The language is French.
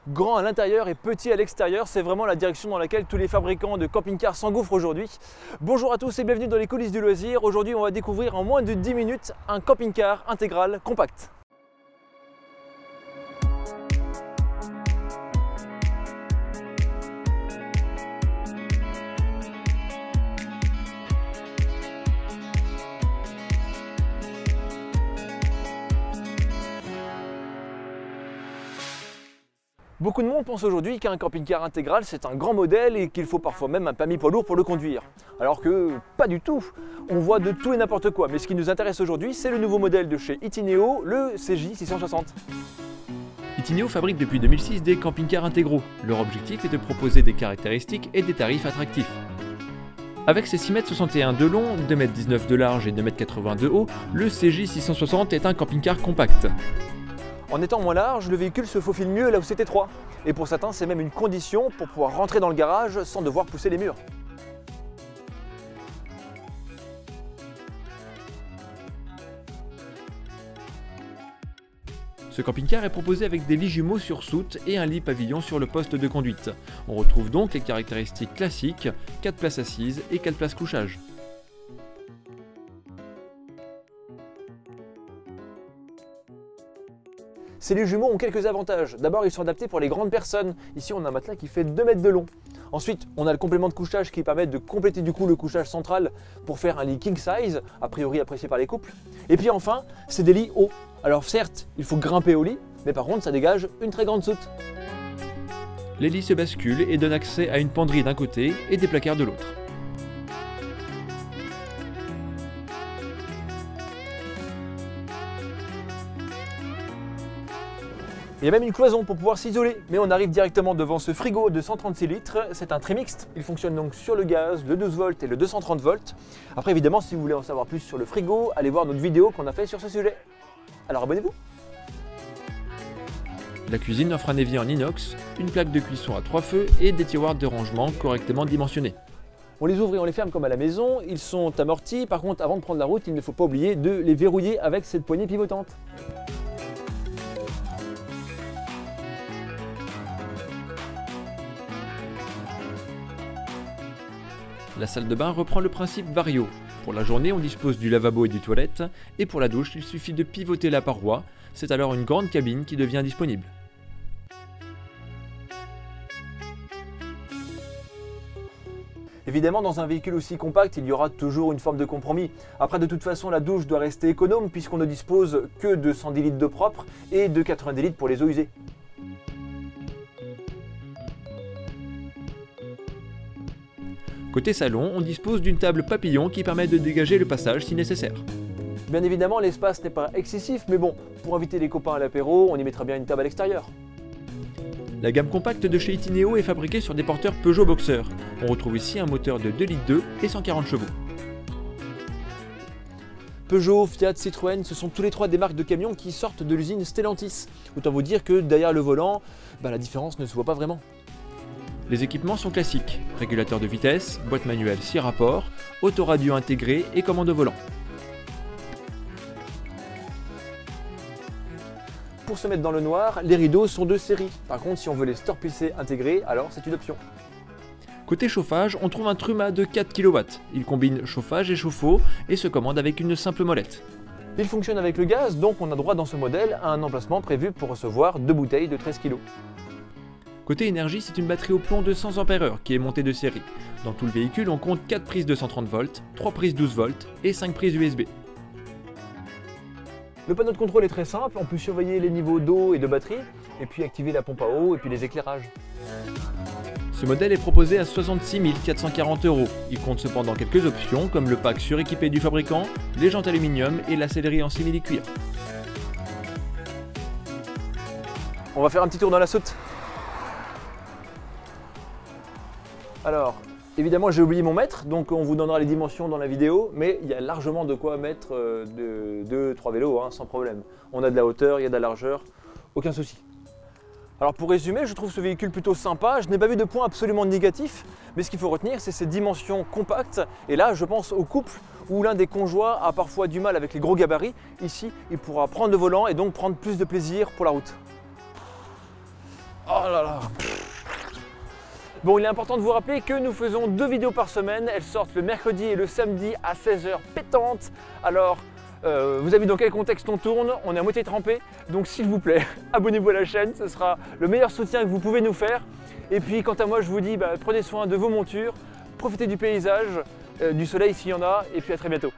Grand à l'intérieur et petit à l'extérieur, c'est vraiment la direction dans laquelle tous les fabricants de camping-cars s'engouffrent aujourd'hui. Bonjour à tous et bienvenue dans les coulisses du loisir. Aujourd'hui, on va découvrir en moins de 10 minutes un camping-car intégral compact. Beaucoup de monde pense aujourd'hui qu'un camping-car intégral c'est un grand modèle et qu'il faut parfois même un permis poids lourd pour le conduire. Alors que pas du tout, on voit de tout et n'importe quoi. Mais ce qui nous intéresse aujourd'hui, c'est le nouveau modèle de chez Itineo, le CJ660. Itineo fabrique depuis 2006 des camping-cars intégraux. Leur objectif est de proposer des caractéristiques et des tarifs attractifs. Avec ses 6,61 m de long, 2,19 m de large et 2,80 m de haut, le CJ660 est un camping-car compact. En étant moins large, le véhicule se faufile mieux là où c'est étroit. Et pour certains, c'est même une condition pour pouvoir rentrer dans le garage sans devoir pousser les murs. Ce camping-car est proposé avec des lits jumeaux sur soute et un lit pavillon sur le poste de conduite. On retrouve donc les caractéristiques classiques, 4 places assises et 4 places couchage. Ces lits jumeaux ont quelques avantages. D'abord, ils sont adaptés pour les grandes personnes. Ici, on a un matelas qui fait 2 mètres de long. Ensuite, on a le complément de couchage qui permet de compléter du coup le couchage central pour faire un lit king size, a priori apprécié par les couples. Et puis enfin, c'est des lits hauts. Alors certes, il faut grimper au lit, mais par contre, ça dégage une très grande soute. Les lits se basculent et donnent accès à une penderie d'un côté et des placards de l'autre. Il y a même une cloison pour pouvoir s'isoler, mais on arrive directement devant ce frigo de 136 litres. C'est un trimixte, il fonctionne donc sur le gaz, le 12 volts et le 230 volts. Après évidemment, si vous voulez en savoir plus sur le frigo, allez voir notre vidéo qu'on a fait sur ce sujet. Alors abonnez-vous. La cuisine offre un évier en inox, une plaque de cuisson à 3 feux et des tiroirs de rangement correctement dimensionnés. On les ouvre et on les ferme comme à la maison, ils sont amortis. Par contre, avant de prendre la route, il ne faut pas oublier de les verrouiller avec cette poignée pivotante. La salle de bain reprend le principe Vario. Pour la journée, on dispose du lavabo et du toilette, et pour la douche, il suffit de pivoter la paroi. C'est alors une grande cabine qui devient disponible. Évidemment, dans un véhicule aussi compact, il y aura toujours une forme de compromis. Après, de toute façon, la douche doit rester économe puisqu'on ne dispose que de 110 litres d'eau propre et de 90 litres pour les eaux usées. Côté salon, on dispose d'une table papillon qui permet de dégager le passage si nécessaire. Bien évidemment, l'espace n'est pas excessif, mais bon, pour inviter les copains à l'apéro, on y mettra bien une table à l'extérieur. La gamme compacte de chez Itineo est fabriquée sur des porteurs Peugeot Boxer. On retrouve ici un moteur de 2,2 litres et 140 chevaux. Peugeot, Fiat, Citroën, ce sont tous les trois des marques de camions qui sortent de l'usine Stellantis. Autant vous dire que derrière le volant, la différence ne se voit pas vraiment. Les équipements sont classiques, régulateur de vitesse, boîte manuelle 6 rapports, autoradio intégré et commande au volant. Pour se mettre dans le noir, les rideaux sont de série. Par contre, si on veut les Store-PC intégrés, alors c'est une option. Côté chauffage, on trouve un Truma de 4 kW. Il combine chauffage et chauffe-eau et se commande avec une simple molette. Il fonctionne avec le gaz, donc on a droit dans ce modèle à un emplacement prévu pour recevoir 2 bouteilles de 13 kg. Côté énergie, c'est une batterie au plomb de 100 Ah qui est montée de série. Dans tout le véhicule, on compte 4 prises de 130 volts, 3 prises 12 volts et 5 prises USB. Le panneau de contrôle est très simple, on peut surveiller les niveaux d'eau et de batterie, et puis activer la pompe à eau et puis les éclairages. Ce modèle est proposé à 66 440 €. Il compte cependant quelques options comme le pack suréquipé du fabricant, les jantes aluminium et la sellerie en simili-cuir. On va faire un petit tour dans la soute. Alors, évidemment j'ai oublié mon mètre, donc on vous donnera les dimensions dans la vidéo, mais il y a largement de quoi mettre 2-3 vélos, sans problème. On a de la hauteur, il y a de la largeur, aucun souci. Alors pour résumer, je trouve ce véhicule plutôt sympa, je n'ai pas vu de point absolument négatif, mais ce qu'il faut retenir c'est ses dimensions compactes, et là je pense au couple où l'un des conjoints a parfois du mal avec les gros gabarits. Ici, il pourra prendre le volant et donc prendre plus de plaisir pour la route. Oh là là. Bon, il est important de vous rappeler que nous faisons 2 vidéos par semaine. Elles sortent le mercredi et le samedi à 16h pétantes. Alors, vous avez vu dans quel contexte on tourne, on est à moitié trempé. Donc s'il vous plaît, abonnez-vous à la chaîne, ce sera le meilleur soutien que vous pouvez nous faire. Et puis quant à moi, je vous dis, prenez soin de vos montures, profitez du paysage, du soleil s'il y en a, et puis à très bientôt.